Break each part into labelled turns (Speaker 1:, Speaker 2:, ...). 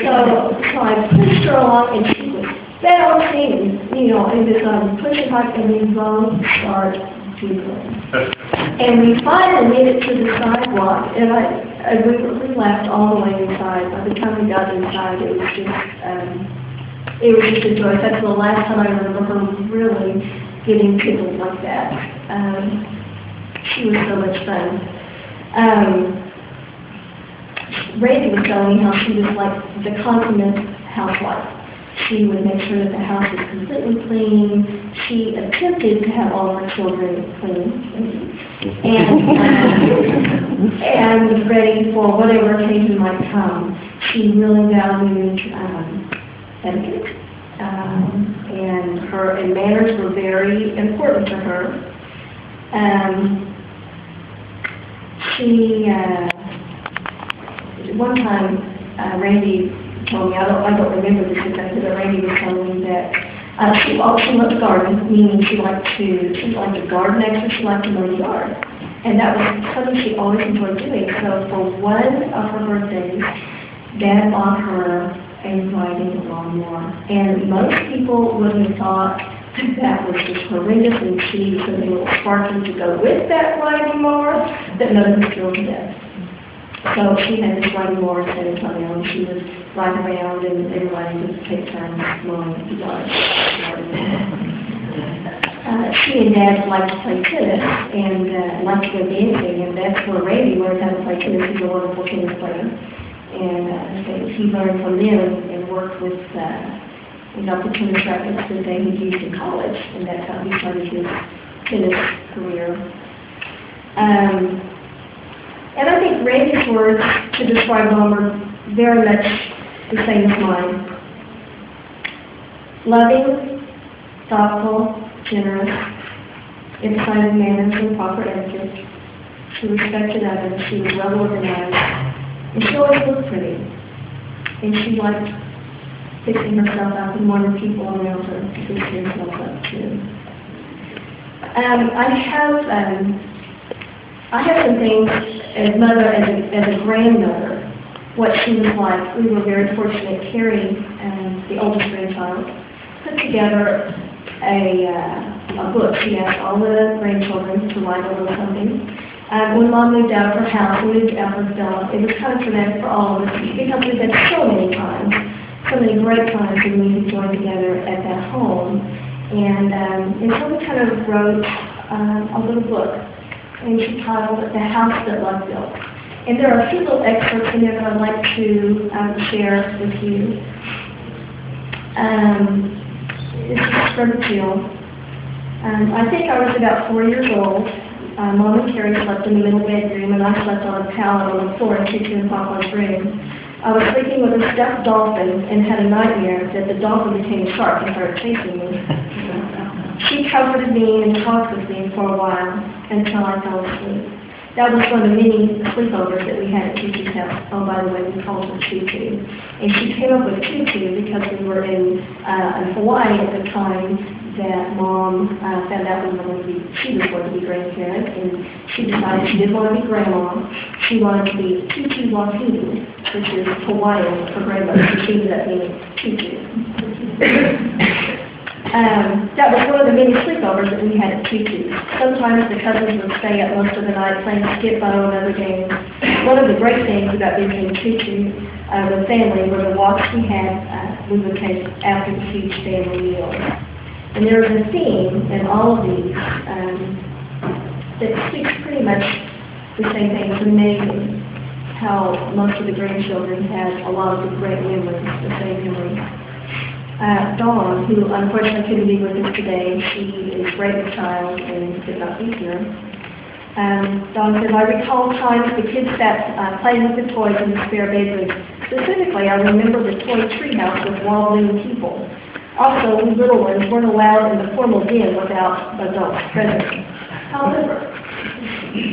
Speaker 1: So I pushed her along, and she was bouncing, and this pushing hard, and we both started giggling. And we finally made it to the sidewalk, and we laughed all the way inside. By the time we got inside, it was just a joy. That's the last time I remember her really getting tickled like that. She was so much fun. Randy was telling me how she was like the consummate housewife. She would make sure that the house was completely clean. She attempted to have all of her children clean and ready for whatever occasion might come. She really valued etiquette, and manners were very important to her. One time, Randy told me, I don't remember this exactly, but Randy was telling me that she loved gardening, meaning she liked to garden, actually she liked to mow the yard. And that was something she always enjoyed doing. So for one of her birthdays, Dad bought her a riding lawnmower. And most people would have thought that was just horrendous and she needed something a little sparkly to go with that riding mower, that none of us thrilled to death. So she had this riding mower San Antonio, and she would ride around, and everybody would take turns mowing the yard. She and Dad liked to play tennis and liked to go dancing, and that's where Randy learned how to play tennis. He's a wonderful tennis player. And so he learned from them and worked with and got the tennis rackets that they had used in college, and that's how he started his tennis career. And I think Randy's words to describe Mom are very much the same as mine. Loving, thoughtful, generous, emphasizing manners and proper etiquette. She respected others. She was well organized. And she always looked pretty. And she liked fixing herself up and wanted people around her to fix herself up too. I have some things as mother, as a grandmother, what she was like. We were very fortunate. Carrie, the oldest grandchild, put together a book. She asked all the grandchildren to write a little something. When Mom moved out of her house, we moved out of Bella, it was kind of traumatic for all of us because we've had so many times, so many great times when we could join together at that home. And so we kind of wrote a little book. And she titled it The House That Love Built. And there are a few little excerpts in there that I'd like to share with you. This is from Jill. I think I was about 4 years old. Mom and Carrie slept in the middle bedroom, and I slept on a pallet on the floor in TuTu and Papa's room. I was sleeping with a stuffed dolphin and had a nightmare that the dolphin became a shark and started chasing me. She comforted me and talked with me for a while until I fell asleep. That was one of the many sleepovers that we had at TuTu's house. Oh, by the way, we called her TuTu. And she came up with TuTu because we were in Hawaii at the time that Mom found out she was going to be grandparent, and she decided she didn't want to be grandma. She wanted to be TuTu Wahine, which is Hawaiian for grandmother, so she ended up being TuTu. That was one of the many sleepovers that we had at TuTu. Sometimes the cousins would stay up most of the night playing skip-bo and other games. One of the great things about visiting TuTu with family were the walks we would take after the huge family meals. And there is a theme in all of these that speaks pretty much the same thing. It's amazing how most of the grandchildren had a lot of the great memories, the same memories. Dawn, who unfortunately couldn't be with us today, she is Raven's child and could not be here. Dawn says, I recall times the kids sat playing with the toys in the spare bedroom. Specifically, I remember the toy treehouse with wobbling people. Also, we little ones weren't allowed in the formal den without adults present. However,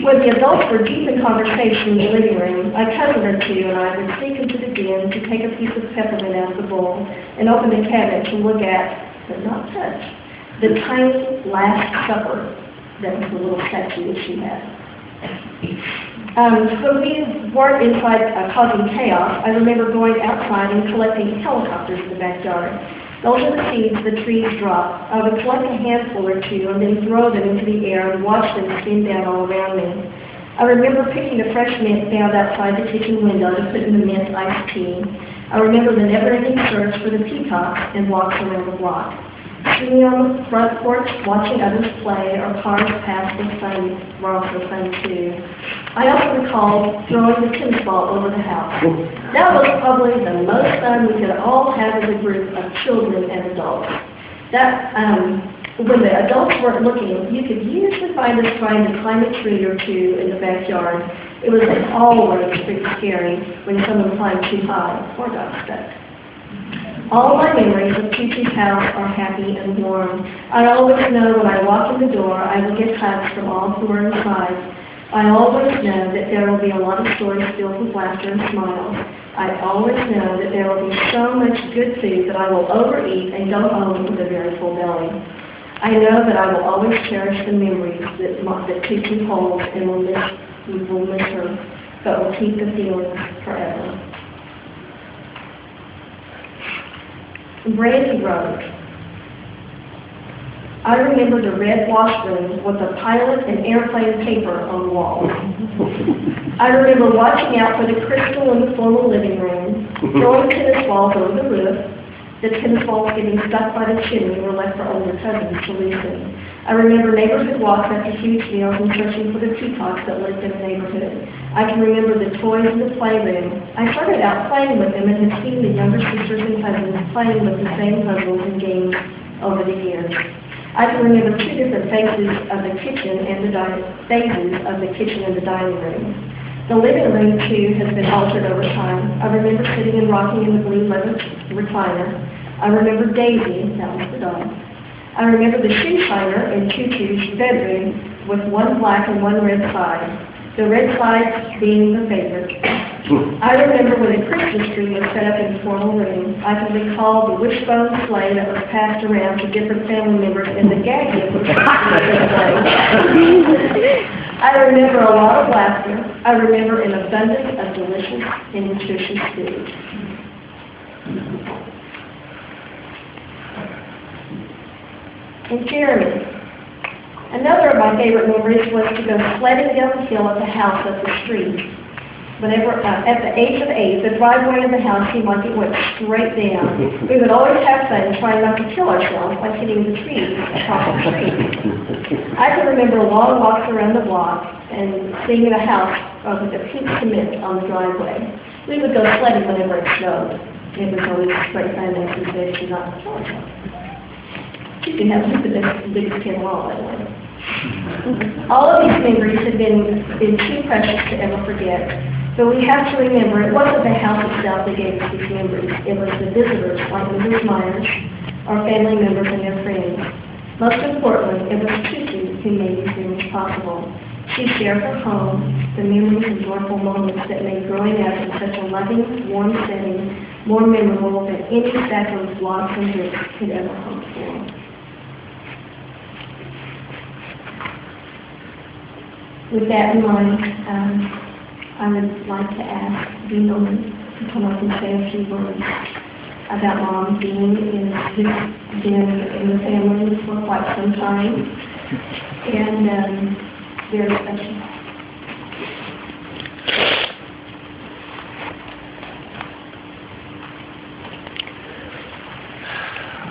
Speaker 1: when the adults were deep in conversation in the living room, a cousin or two and I would sneak into the den to take a piece of peppermint out of the bowl and open the cabinet to look at, but not touch, the tiny Last Supper that was the little statue that she had. When we weren't inside causing chaos, I remember going outside and collecting helicopters in the backyard. Those are the seeds the trees drop. I would collect a handful or two and then throw them into the air and watch them spin down all around me. I remember picking the fresh mint found outside the kitchen window to put in the mint iced tea. I remember the never-ending search for the peacocks and walks around the block. Sitting on the front porch watching others play or cars pass the sun were also fun too. I also recall throwing the tennis ball over the house. That was probably the most fun we could all have as a group of children and adults. When the adults weren't looking, you could usually find us trying to climb a tree or two in the backyard. It was always pretty scary when someone climbed too high or got stuck. All my memories of TuTu's house are happy and warm. I always know when I walk in the door, I will get hugs from all who are inside. I always know that there will be a lot of stories filled with laughter and smiles. I always know that there will be so much good food that I will overeat and go home with a very full belly. I know that I will always cherish the memories that TuTu holds and we will miss her, but will keep the feelings forever. Brandy Road. I remember the red washroom with the pilot and airplane paper on the wall. I remember watching out for the crystal in the formal living room, throwing tennis balls over the roof. The tennis balls getting stuck by the chimney were left for older cousins to loosen. I remember neighborhood walks after huge meals and searching for the peacocks that lived in the neighborhood. I can remember the toys in the playroom. I started out playing with them and have seen the younger sisters and cousins playing with the same puzzles and games over the years. I can remember two different phases of the kitchen and the dining room. The living room, too, has been altered over time. I remember sitting and rocking in the blue leather recliner. I remember Daisy, that was the dog. I remember the shoe shiner in TuTu's bedroom with one black and one red side, the red side being the favorite. I remember when the Christmas tree was set up in the formal room. I can recall the wishbone sleigh that was passed around to different family members and the gag gift was I remember a lot of laughter. I remember an abundance of delicious and nutritious food. And Jeremy. Another of my favorite memories was to go sledding down the hill at the house up the street. Whenever, at the age of 8, the driveway of the house seemed like it went straight down. We would always have fun trying not to kill ourselves by hitting the trees across the street. I can remember long walks around the block and seeing a house with a pink cement on the driveway. We would go sledding whenever it snowed. It was always great fun as we said to not kill ourselves. You can have the biggest kid of all, by the way. All of these memories have been too precious to ever forget. But we have to remember it wasn't the house itself that gave us these memories. It was the visitors like Mrs. Myers, our family members and their friends. Most importantly, it was TuTu who made these memories possible. She shared her home, the memories and joyful moments that made growing up in such a loving, warm setting more memorable than any stack of blogs and books could ever hope for. With that in mind, I would like to ask Dino to come up and say a few words about Mom. Dean has been in the family for quite some time, and very special.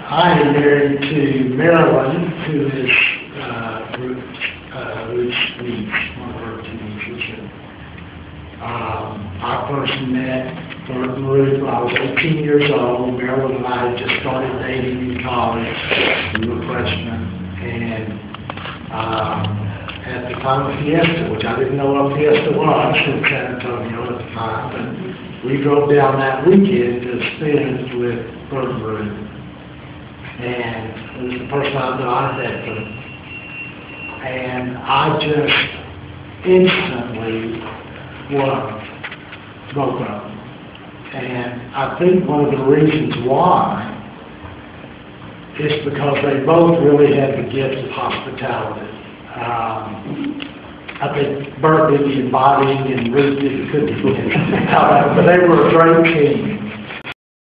Speaker 2: I am married to Marilyn, who is Ruth's niece, one of her two nieces. I first met Bert and Ruth when I was 18 years old. Marilyn and I had just started dating in college. We were freshmen. And at the time of Fiesta, which I didn't know what Fiesta was in San Antonio at the time, but we drove down that weekend to spend with Bert and Ruth. And it was the first time that I met them. And I just instantly loved both of them. And I think one of the reasons why is because they both really had the gift of hospitality. I think Bert Bibby and Bobby and Ruth did could be, but they were a great team.